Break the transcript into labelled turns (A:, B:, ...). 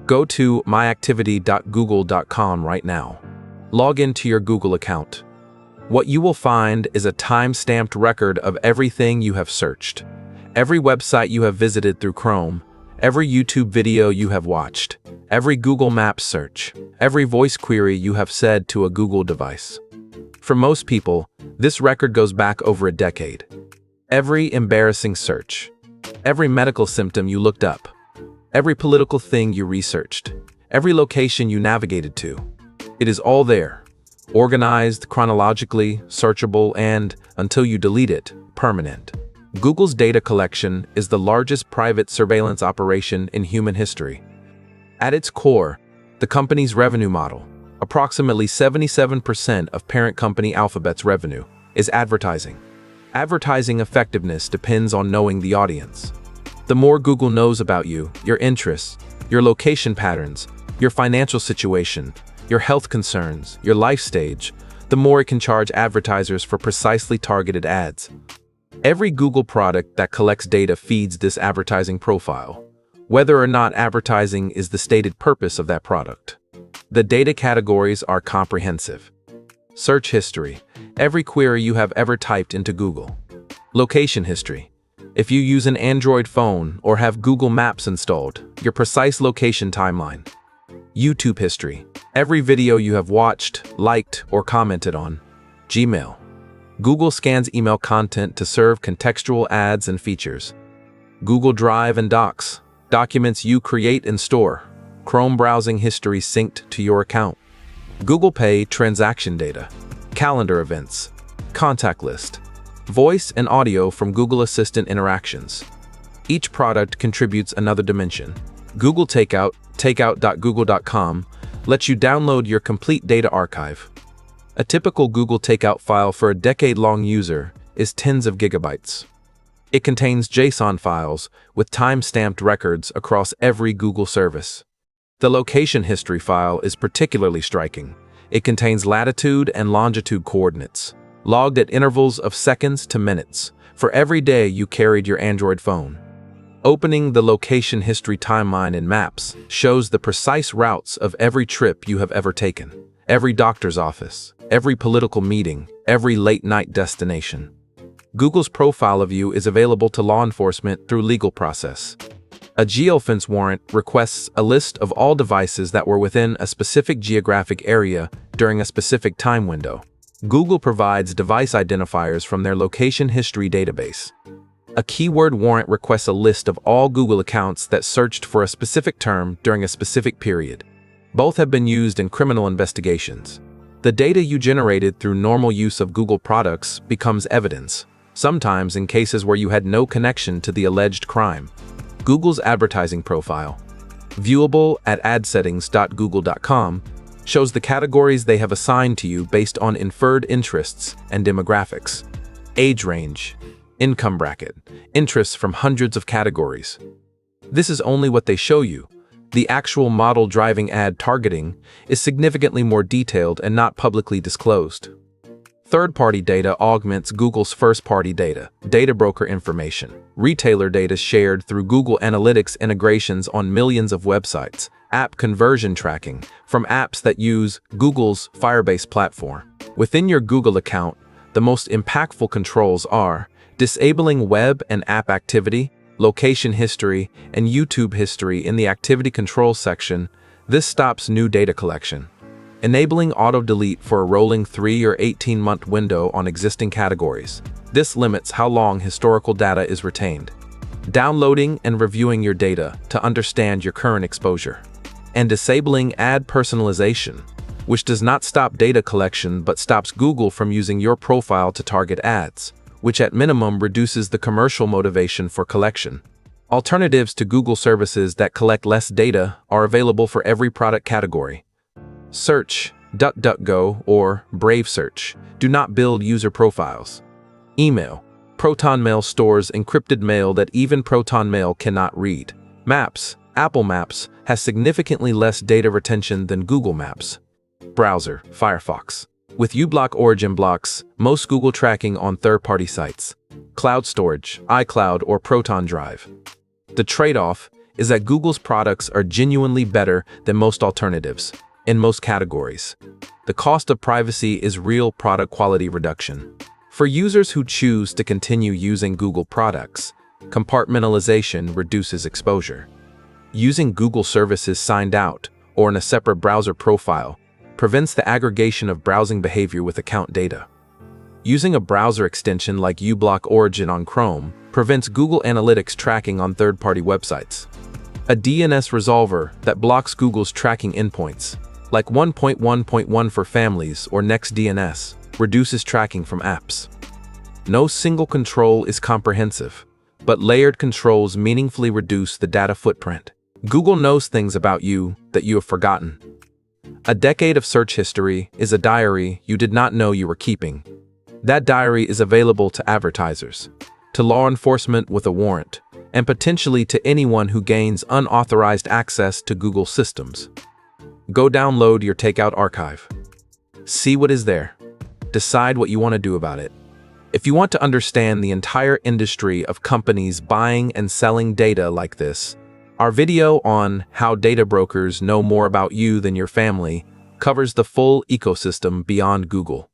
A: Go to myactivity.google.com right now. Log into your Google account. What you will find is a time-stamped record of everything you have searched, every website you have visited through Chrome, every YouTube video you have watched, every Google Maps search, every voice query you have said to a Google device. For most people, this record goes back over a decade. Every embarrassing search, every medical symptom you looked up, every political thing you researched, every location you navigated to. It is all there, organized, chronologically, searchable, and, until you delete it, permanent. Google's data collection is the largest private surveillance operation in human history. At its core, the company's revenue model, approximately 77% of parent company Alphabet's revenue, is advertising. Advertising effectiveness depends on knowing the audience. The more Google knows about you, your interests, your location patterns, your financial situation, your health concerns, your life stage, the more it can charge advertisers for precisely targeted ads. Every Google product that collects data feeds this advertising profile, whether or not advertising is the stated purpose of that product. The data categories are comprehensive. Search history, every query you have ever typed into Google. Location history, if you use an Android phone or have Google Maps installed, your precise location timeline. YouTube history, every video you have watched, liked, or commented on. Gmail, Google scans email content to serve contextual ads and features. Google Drive and Docs, documents you create and store. Chrome browsing history synced to your account. Google Pay transaction data, calendar events, contact list, voice and audio from Google Assistant interactions. Each product contributes another dimension. Google Takeout, takeout.google.com, lets you download your complete data archive. A typical Google Takeout file for a decade-long user is tens of gigabytes. It contains JSON files with time-stamped records across every Google service. The location history file is particularly striking. It contains latitude and longitude coordinates, logged at intervals of seconds to minutes, for every day you carried your Android phone. Opening the location history timeline in Maps shows the precise routes of every trip you have ever taken, every doctor's office, every political meeting, every late-night destination. Google's profile of you is available to law enforcement through legal process. A geofence warrant requests a list of all devices that were within a specific geographic area during a specific time window. Google provides device identifiers from their location history database. A keyword warrant requests a list of all Google accounts that searched for a specific term during a specific period. Both have been used in criminal investigations. The data you generated through normal use of Google products becomes evidence, sometimes in cases where you had no connection to the alleged crime. Google's advertising profile, viewable at adsettings.google.com, shows the categories they have assigned to you based on inferred interests and demographics. Age range, income bracket, interests from hundreds of categories. This is only what they show you. The actual model driving ad targeting is significantly more detailed and not publicly disclosed. Third-party data augments Google's first-party data, data broker information, retailer data shared through Google Analytics integrations on millions of websites, app conversion tracking from apps that use Google's Firebase platform. Within your Google account, the most impactful controls are disabling web and app activity, location history, and YouTube history in the activity control section. This stops new data collection. Enabling auto-delete for a rolling 3 or 18-month window on existing categories. This limits how long historical data is retained. Downloading and reviewing your data to understand your current exposure. And disabling ad personalization, which does not stop data collection but stops Google from using your profile to target ads, which at minimum reduces the commercial motivation for collection. Alternatives to Google services that collect less data are available for every product category. Search, DuckDuckGo, or Brave Search do not build user profiles. Email, ProtonMail stores encrypted mail that even ProtonMail cannot read. Maps, Apple Maps has significantly less data retention than Google Maps. Browser, Firefox. With uBlock origin blocks, most Google tracking on third-party sites. Cloud storage, iCloud or Proton Drive. The trade-off is that Google's products are genuinely better than most alternatives, in most categories. The cost of privacy is real product quality reduction. For users who choose to continue using Google products, compartmentalization reduces exposure. Using Google services signed out or in a separate browser profile prevents the aggregation of browsing behavior with account data. Using a browser extension like uBlock Origin on Chrome prevents Google Analytics tracking on third-party websites. A DNS resolver that blocks Google's tracking endpoints, like 1.1.1 for families or NextDNS, reduces tracking from apps. No single control is comprehensive, but layered controls meaningfully reduce the data footprint. Google knows things about you that you have forgotten. A decade of search history is a diary you did not know you were keeping. That diary is available to advertisers, to law enforcement with a warrant, and potentially to anyone who gains unauthorized access to Google systems. Go download your Takeout archive. See what is there. Decide what you want to do about it. If you want to understand the entire industry of companies buying and selling data like this, our video on how data brokers know more about you than your family covers the full ecosystem beyond Google.